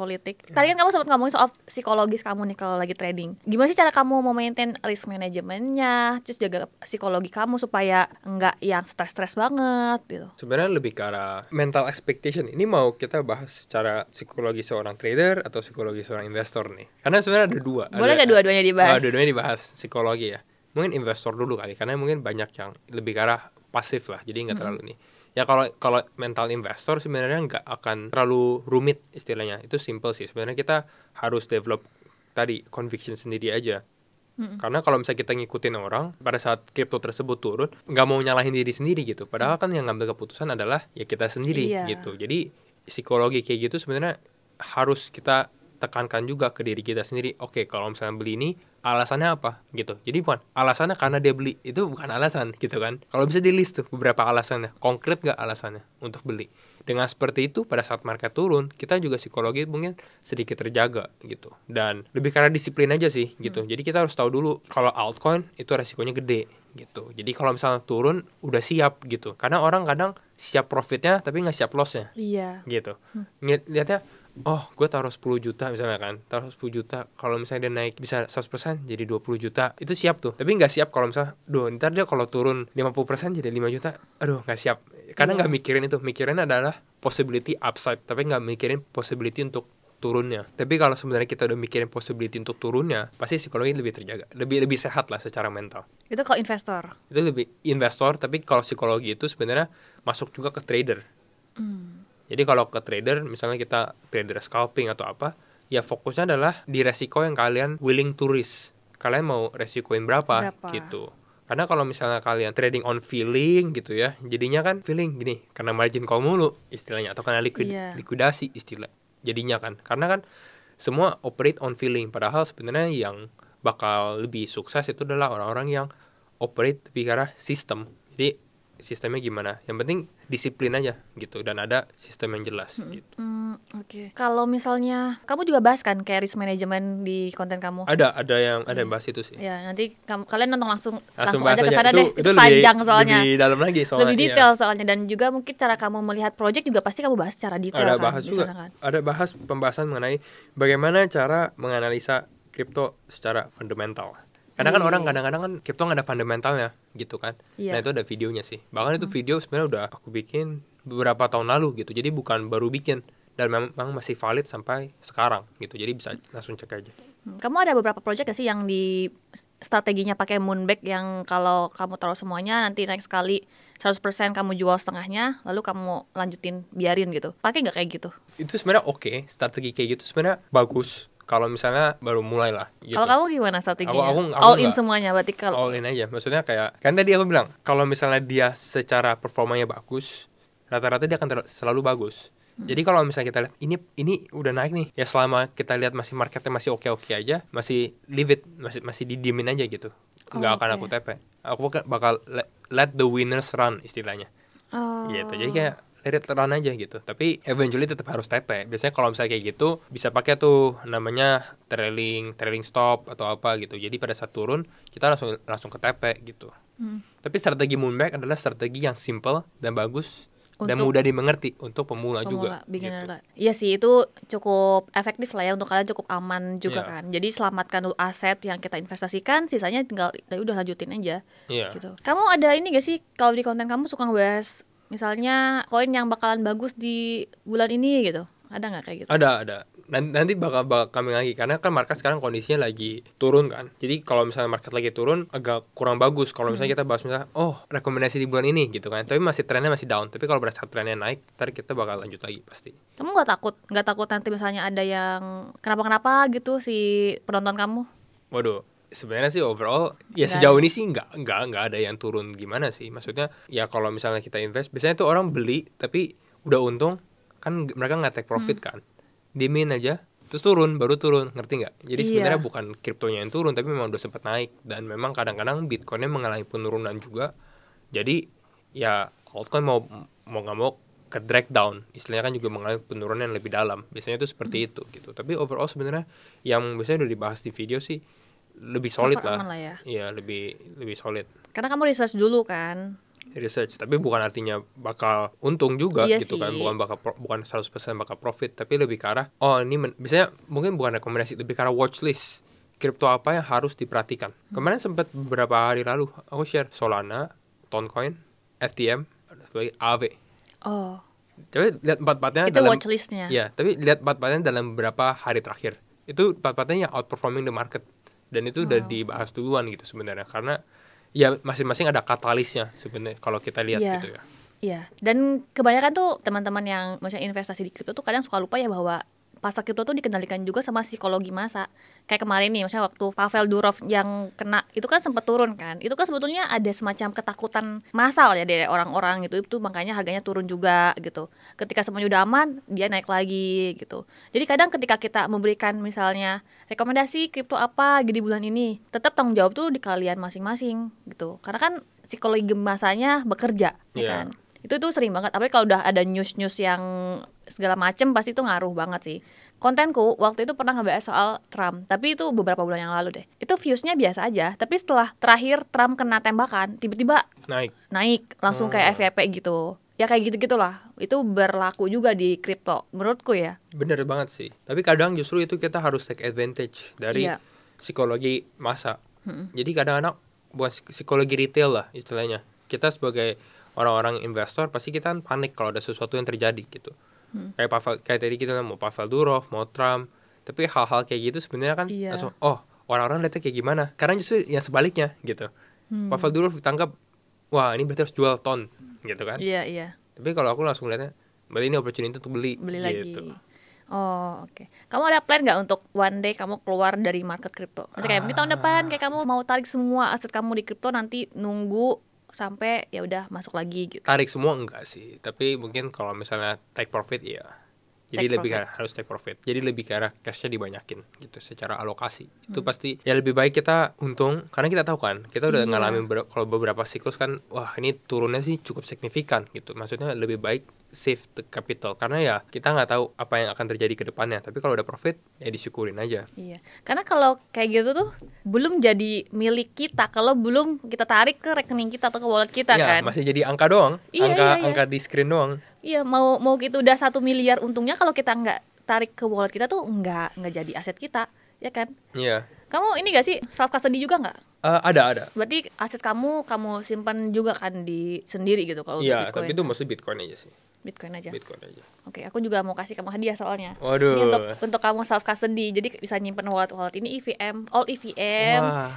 Tadi kan kamu sempat ngomongin soal psikologis kamu nih kalau lagi trading. Gimana sih cara kamu mau maintain risk manajemennya, terus jaga psikologi kamu supaya enggak yang stres banget gitu. Sebenarnya lebih ke arah mental expectation. Ini mau kita bahas secara psikologi seorang trader atau psikologi seorang investor nih. Karena sebenarnya ada dua. Boleh nggak dua-duanya dibahas? Dua-duanya dibahas, psikologi ya. Mungkin investor dulu kali, karena mungkin banyak yang lebih ke arah pasif lah, jadi nggak terlalu nih. Ya kalau mental investor sebenarnya nggak akan terlalu rumit istilahnya. Itu simple sih. Sebenarnya kita harus develop tadi conviction sendiri aja. Karena kalau misalnya kita ngikutin orang pada saat kripto tersebut turun, nggak mau nyalahin diri sendiri gitu. Padahal kan yang ngambil keputusan adalah ya kita sendiri gitu. Jadi psikologi kayak gitu sebenarnya harus kita tekankan juga ke diri kita sendiri. Oke, kalau misalnya beli ini alasannya apa gitu. Jadi bukan alasannya karena dia beli, itu bukan alasan gitu kan. Kalau bisa di list tuh beberapa alasannya, konkret gak alasannya untuk beli. Dengan seperti itu pada saat market turun, kita juga psikologi mungkin sedikit terjaga gitu. Dan lebih karena disiplin aja sih gitu. Jadi kita harus tahu dulu kalau altcoin itu resikonya gede gitu. Jadi kalau misalnya turun udah siap gitu. Karena orang kadang siap profitnya tapi nggak siap lossnya. Iya. Gitu. Lihatnya, oh gue taruh 10 juta misalnya kan, taruh 10 juta, kalau misalnya dia naik bisa 100% jadi 20 juta, itu siap tuh. Tapi nggak siap kalau misalnya, ntar dia kalau turun 50% jadi 5 juta, aduh nggak siap. Karena nggak mikirin itu, mikirin adalah possibility upside, tapi nggak mikirin possibility untuk turunnya. Tapi kalau sebenarnya kita udah mikirin possibility untuk turunnya, pasti psikologi lebih terjaga, lebih sehat lah secara mental. Itu kalau investor. Itu lebih investor, tapi kalau psikologi itu sebenarnya masuk juga ke trader. Jadi kalau ke trader, misalnya kita trader scalping atau apa, ya fokusnya adalah di resiko yang kalian willing to risk. Kalian mau resikoin berapa? Gitu. Karena kalau misalnya kalian trading on feeling gitu ya, jadinya kan feeling gini, karena margin call mulu istilahnya, atau karena likuidasi istilah. Jadinya kan, karena kan semua operate on feeling. Padahal sebenarnya yang bakal lebih sukses itu adalah orang-orang yang operate lebih ke arah sistem. Jadi sistemnya gimana? Yang penting disiplin aja gitu, dan ada sistem yang jelas gitu. Oke. Kalau misalnya kamu juga bahas kan kayak risk management di konten kamu? Ada yang bahas itu sih. Ya, nanti kalian nonton langsung bahas aja ke sana deh. Itu panjang soalnya. Lebih dalam lagi soalnya. Lebih detail soalnya, dan juga mungkin cara kamu melihat project juga pasti kamu bahas secara detail. Ada bahas pembahasan mengenai bagaimana cara menganalisa kripto secara fundamental. Karena kan orang kadang-kadang kan kripto nggak ada fundamentalnya gitu kan. Nah itu ada videonya sih. Bahkan itu video sebenarnya udah aku bikin beberapa tahun lalu gitu. Jadi bukan baru bikin, dan memang masih valid sampai sekarang gitu. Jadi bisa langsung cek aja. Kamu ada beberapa project gak sih yang di strateginya pakai Moonback, yang kalau kamu taruh semuanya nanti next kali 100% kamu jual setengahnya, lalu kamu lanjutin biarin gitu? Pakai nggak kayak gitu? Itu sebenarnya oke. Strategi kayak gitu sebenarnya bagus kalau misalnya baru mulai lah gitu. Kalau kamu gimana strateginya? Aku all in semuanya berarti? Kalau all in aja, maksudnya kayak kan tadi aku bilang kalau misalnya dia secara performanya bagus, rata-rata dia akan selalu bagus. Jadi kalau misalnya kita lihat ini udah naik nih, ya selama kita lihat masih marketnya masih oke aja, masih leave it, masih didiemin aja gitu. Nggak akan aku TP. Aku bakal let the winners run istilahnya. Gitu. Jadi kayak let it run aja gitu. Tapi eventually tetap harus TP. Biasanya kalau misalnya kayak gitu bisa pakai tuh namanya trailing stop atau apa gitu. Jadi pada saat turun kita langsung ke TP gitu. Tapi strategi Moonback adalah strategi yang simple dan bagus dan mudah dimengerti untuk pemula juga. Beginner gitu. lah. Iya sih, itu cukup efektif lah ya untuk kalian, cukup aman juga kan. Jadi selamatkan dulu aset yang kita investasikan, sisanya tinggal udah lanjutin aja. Gitu. Kamu ada ini gak sih kalau di konten kamu suka ngebahas misalnya koin yang bakalan bagus di bulan ini gitu? Ada nggak kayak gitu? Ada. Nanti bakal kami lagi karena kan market sekarang kondisinya lagi turun kan. Jadi kalau misalnya market lagi turun agak kurang bagus kalau misalnya kita bahas misalnya rekomendasi di bulan ini gitu kan. Tapi masih trennya masih down. Tapi kalau berdasarkan trennya naik, ntar kita bakal lanjut lagi pasti. Kamu nggak takut nanti misalnya ada yang kenapa gitu si penonton kamu? Waduh, sebenarnya sih overall ya Nggak sejauh ada. ini sih nggak ada yang turun gimana sih. Maksudnya ya kalau misalnya kita invest, biasanya tuh orang beli tapi udah untung kan mereka nggak take profit kan. Dimin aja terus baru turun, ngerti nggak? Jadi Iya. sebenarnya bukan kriptonya yang turun tapi memang udah sempat naik dan memang kadang-kadang Bitcoinnya mengalami penurunan juga. Jadi ya altcoin mau nggak mau ke drag down, istilahnya kan juga mengalami penurunan yang lebih dalam. Biasanya tuh seperti itu gitu. Tapi overall sebenarnya yang biasanya udah dibahas di video sih lebih solid Cover lah. aman lah ya. Iya, lebih solid. Karena kamu research dulu kan. Research, tapi bukan artinya bakal untung juga Iya gitu sih. kan, bukan 100% bakal profit, tapi lebih ke arah biasanya mungkin bukan rekomendasi, lebih ke arah watchlist kripto apa yang harus diperhatikan. Kemarin sempat beberapa hari lalu aku share Solana, Toncoin, FTM, ada satu lagi AV. Oh, Tapi lihat empat-empatnya itu dalam watchlistnya. ya, tapi lihat empat-empatnya dalam beberapa hari terakhir. Itu empat-empatnya yang outperforming the market. Dan itu udah dibahas duluan gitu sebenarnya, karena ya masing-masing ada katalisnya sebenarnya kalau kita lihat Iya. gitu ya. Iya, dan kebanyakan tuh teman-teman yang maksudnya investasi di kripto tuh kadang suka lupa ya bahwa pasar kripto tuh dikendalikan juga sama psikologi massa. Kayak kemarin nih, maksudnya waktu Pavel Durov yang kena, itu kan sempat turun kan. Itu kan sebetulnya ada semacam ketakutan massal ya dari orang-orang gitu. Itu makanya harganya turun juga gitu. Ketika semuanya udah aman, dia naik lagi gitu. Jadi kadang ketika kita memberikan misalnya rekomendasi kripto apa di bulan ini, tetap tanggung jawab tuh di kalian masing-masing gitu. Karena kan psikologi massanya bekerja, ya Iya. kan. Itu sering banget, apalagi kalau udah ada news-news yang segala macem pasti itu ngaruh banget sih. Kontenku waktu itu pernah ngebahas soal Trump, tapi itu beberapa bulan yang lalu deh. Itu viewsnya biasa aja, tapi setelah terakhir Trump kena tembakan, tiba-tiba naik langsung kayak FYP gitu. Ya kayak gitu-gitulah. Itu berlaku juga di kripto menurutku ya. Bener banget sih. Tapi kadang justru itu kita harus take advantage dari Iya. psikologi massa. Jadi kadang-kadang buat psikologi retail lah istilahnya. Kita sebagai orang-orang investor pasti kita kan panik kalau ada sesuatu yang terjadi gitu. Kayak tadi kita mau Pavel Durov, mau Trump. Tapi hal-hal kayak gitu sebenarnya kan Iya. langsung orang-orang lihatnya kayak gimana. Karena justru yang sebaliknya gitu. Pavel Durov ditangkap, wah ini berarti harus jual ton gitu kan. Iya. Tapi kalau aku langsung lihatnya, berarti ini opportunity untuk beli Lagi. gitu. Oh, oke. Kamu ada plan nggak untuk one day kamu keluar dari market kripto? Maksudnya kayak mungkin tahun depan kayak kamu mau tarik semua aset kamu di kripto, nanti nunggu sampai ya udah masuk lagi gitu. Tarik semua enggak sih, tapi mungkin kalau misalnya take profit ya. Jadi Take lebih profit. harus take profit. Jadi lebih ke arah cashnya dibanyakin gitu secara alokasi. Itu pasti ya lebih baik kita untung karena kita tahu kan, kita udah Iya. ngalamin kalau beberapa siklus kan, wah ini turunnya sih cukup signifikan gitu. Maksudnya lebih baik save the capital karena ya kita nggak tahu apa yang akan terjadi ke depannya. Tapi kalau udah profit ya disyukurin aja. Iya. Karena kalau kayak gitu tuh belum jadi milik kita kalau belum kita tarik ke rekening kita atau ke wallet kita Ya kan. masih jadi angka doang, Iya. angka di screen doang. Iya, mau gitu udah 1 miliar untungnya kalau kita nggak tarik ke wallet kita tuh nggak jadi aset kita, ya kan? Iya. Kamu ini gak sih self custody juga nggak? Ada. Berarti aset kamu simpan juga kan di sendiri gitu kalau Iya, untuk Bitcoin. tapi itu mostly Bitcoin aja sih. Bitcoin aja. Bitcoin aja. Oke, aku juga mau kasih kamu hadiah soalnya. Waduh. Ini untuk kamu self custody. Jadi bisa nyimpen wallet ini EVM, all EVM. Wah.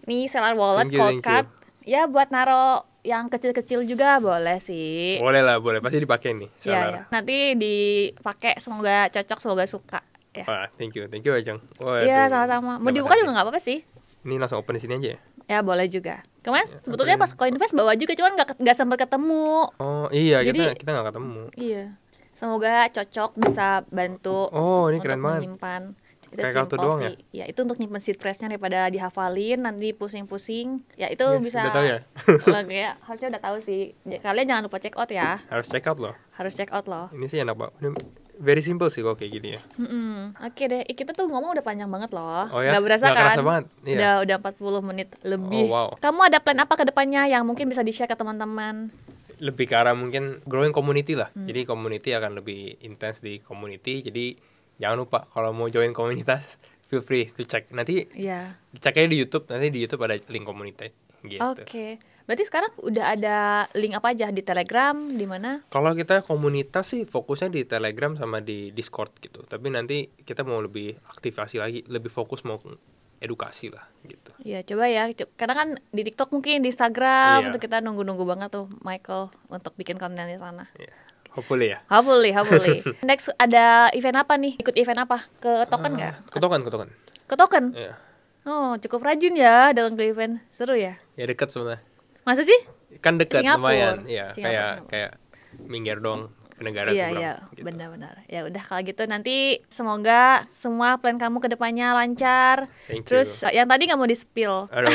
Ini Stellar Wallet, Thank you, Cold thank Card. Ya buat naro yang kecil-kecil juga boleh sih. Boleh pasti dipakai nih. Iya, Solar. ya. Nanti dipakai, semoga cocok, semoga suka. Ya. Wah, thank you Ajeng. Iya, sama-sama. Mau dibuka juga nggak apa-apa sih. Ini langsung open di sini aja ya. Ya boleh juga. Kemarin Ya, sebetulnya apa pas Coinvest bawa juga, cuman nggak sempat ketemu. Oh iya, Jadi- kita nggak ketemu. Iya. Semoga cocok, bisa bantu Oh, ini untuk keren banget. menyimpan. Itu Kayak kartu simple doang sih. Ya, itu untuk nyimpen seed phrase-nya daripada dihafalin nanti pusing-pusing. Ya itu Yes, bisa. udah tahu ya? Ya, harusnya udah tahu sih. Kalian jangan lupa check out ya. Harus check out loh. Harus check out loh. Ini sih enak banget. Ini very simple sih kok kayak gini ya. Oke deh, kita tuh ngomong udah panjang banget loh. Oh ya? Nggak berasa Nggak kan? kerasa banget, iya. Udah 40 menit lebih. Oh, wow. Kamu ada plan apa ke depannya yang mungkin bisa di-share ke teman-teman? Lebih ke arah mungkin growing community lah. Jadi community akan lebih intens di community. Jadi jangan lupa kalau mau join komunitas, feel free to check. Nanti Iya. cek aja di YouTube. Nanti di YouTube ada link community. gitu. Oke. Berarti sekarang udah ada link apa aja di Telegram, di mana? Kalau kita komunitas sih fokusnya di Telegram sama di Discord gitu. Tapi nanti kita mau lebih aktivasi lagi, lebih fokus mau edukasi lah gitu. Ya coba ya, karena kan di TikTok mungkin, di Instagram, Iya. untuk kita nunggu-nunggu banget tuh Michael untuk bikin konten di sana. Yeah. Hopefully ya. Hopefully. Next ada event apa nih? Ikut event apa? Ke token nggak? Ke token. Ke token? Iya. Oh, cukup rajin ya datang ke event. Seru ya? Ya dekat sebenarnya. Masa sih? Kan dekat Singapura. lumayan. Iya, Singapura. kayak minggir dong ke negara Iya, seberang. iya, Gitu. benar-benar. Ya udah kalau gitu nanti semoga semua plan kamu ke depannya lancar. Thank you. Terus yang tadi nggak mau di-spill. Aduh,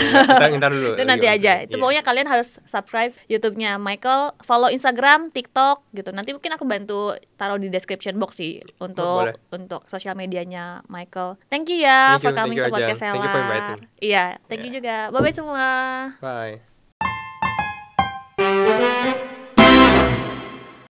ntar dulu. Itu nanti Gimana aja. sih? Itu Iya. pokoknya kalian harus subscribe YouTube-nya Michael, follow Instagram, TikTok gitu. Nanti mungkin aku bantu taruh di description box sih Boleh. untuk sosial medianya Michael. Thank you ya Thank you, for coming thank to you, podcast Ajeng. Thank you for Selar. inviting. Iya, thank you juga. Bye bye semua. Bye.